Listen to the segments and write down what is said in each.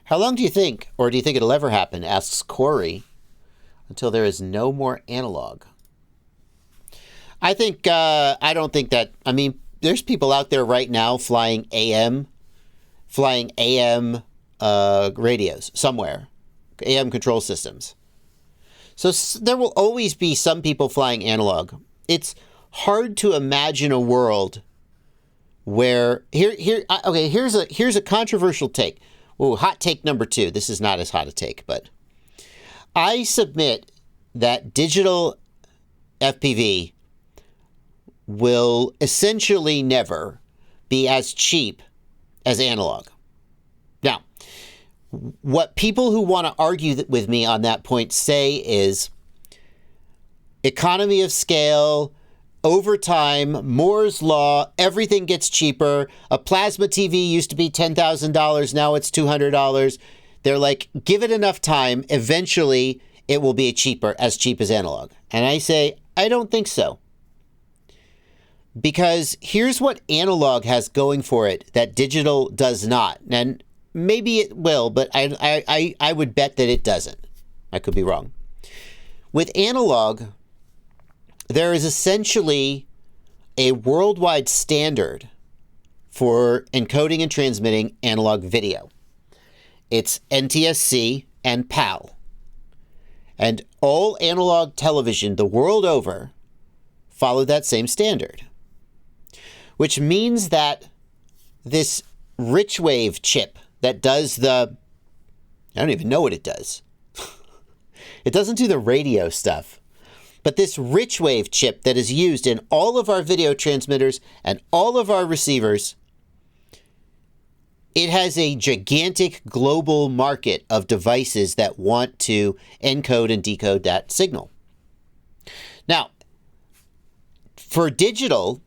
How long do you think, or do you think it'll ever happen, asks Corey, until there is no more analog? I don't think that, I mean, there's people out there right now flying AM radios somewhere, AM control systems. So there will always be some people flying analog. It's hard to imagine a world where here's a controversial take. Ooh, hot take number 2. This is not as hot a take, but I submit that digital FPV will essentially never be as cheap as analog. Now, what people who want to argue with me on that point say is economy of scale, over time, Moore's law, everything gets cheaper. A plasma TV used to be $10,000. Now it's $200. They're like, give it enough time. Eventually, it will be as cheap as analog. And I say, I don't think so. Because here's what analog has going for it that digital does not. And maybe it will, but I would bet that it doesn't. I could be wrong. With analog, there is essentially a worldwide standard for encoding and transmitting analog video. It's NTSC and PAL. And all analog television the world over follow that same standard. Which means that this rich wave chip that does I don't even know what it does. It doesn't do the radio stuff. But this rich wave chip that is used in all of our video transmitters and all of our receivers, it has a gigantic global market of devices that want to encode and decode that signal. Now, for digital,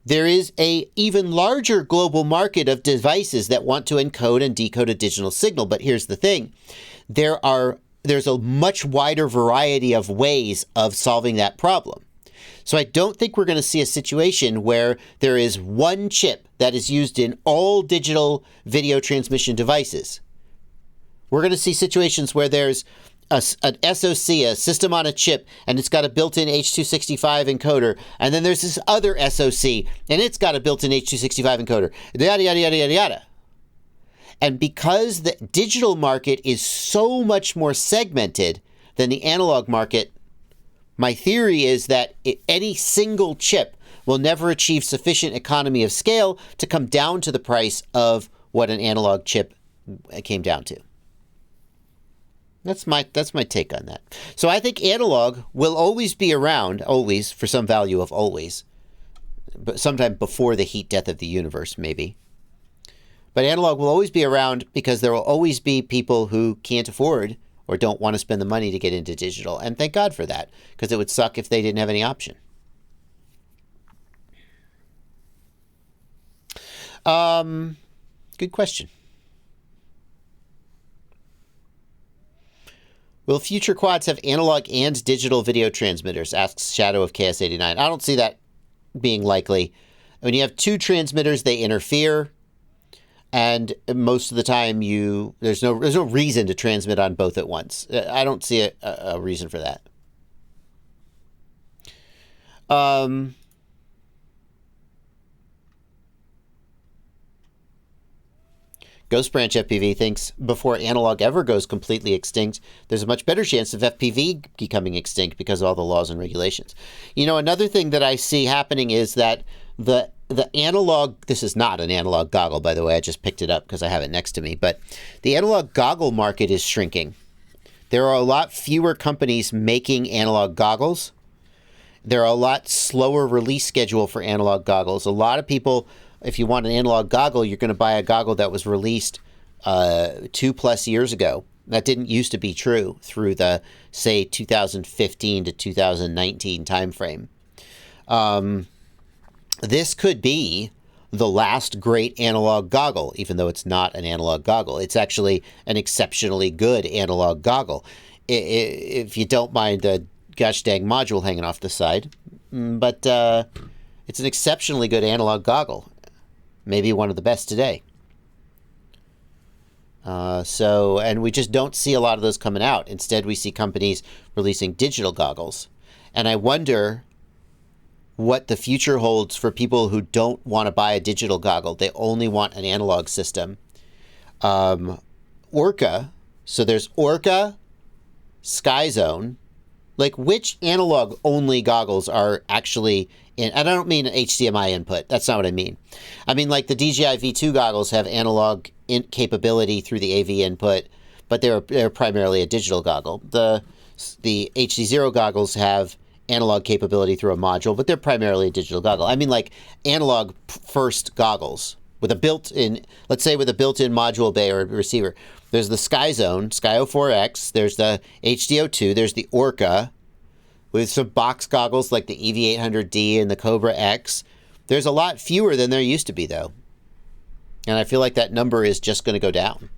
there is an even larger global market of devices that want to encode and decode a digital signal. But here's the thing. There's a much wider variety of ways of solving that problem. So I don't think we're going to see a situation where there is one chip that is used in all digital video transmission devices. We're going to see situations where there's an SoC, a system on a chip, and it's got a built-in H.265 encoder. And then there's this other SoC, and it's got a built-in H.265 encoder. Yada, yada, yada, yada, yada. And because the digital market is so much more segmented than the analog market, my theory is that any single chip will never achieve sufficient economy of scale to come down to the price of what an analog chip came down to. That's my take on that. So I think analog will always be around, always, for some value of always, but sometime before the heat death of the universe, maybe. But analog will always be around because there will always be people who can't afford or don't want to spend the money to get into digital. And thank God for that, because it would suck if they didn't have any option. Good question. Will future quads have analog and digital video transmitters? Asks Shadow of KS89. I don't see that being likely. When you have two transmitters, they interfere. And most of the time, there's no reason to transmit on both at once. I don't see a reason for that. Ghost Branch FPV thinks before analog ever goes completely extinct, there's a much better chance of FPV becoming extinct because of all the laws and regulations. You know, another thing that I see happening is that the analog, this is not an analog goggle, by the way, I just picked it up because I have it next to me, but the analog goggle market is shrinking. There are a lot fewer companies making analog goggles. There are a lot slower release schedule for analog goggles. A lot of people, if you want an analog goggle, you're going to buy a goggle that was released 2+ years ago. That didn't used to be true through the, say, 2015 to 2019 timeframe. This could be the last great analog goggle, even though it's not an analog goggle. It's actually an exceptionally good analog goggle, if you don't mind the gosh dang module hanging off the side. But it's an exceptionally good analog goggle. Maybe one of the best today. And we just don't see a lot of those coming out. Instead, we see companies releasing digital goggles. And I wonder what the future holds for people who don't want to buy a digital goggle. They only want an analog system. Orca, so there's Orca, SkyZone. Like, which analog only goggles are actually in? And I don't mean HDMI input. That's not what I mean. I mean, like, the DJI V2 goggles have analog capability through the AV input, but they're primarily a digital goggle. The HD0 goggles have analog capability through a module, but they're primarily a digital goggle. I mean, like, analog first goggles with a built-in, let's say with a built-in module bay or receiver. There's the SkyZone, Sky04X, there's the HDO2, there's the Orca, with some box goggles like the EV800D and the Cobra X. There's a lot fewer than there used to be, though. And I feel like that number is just going to go down.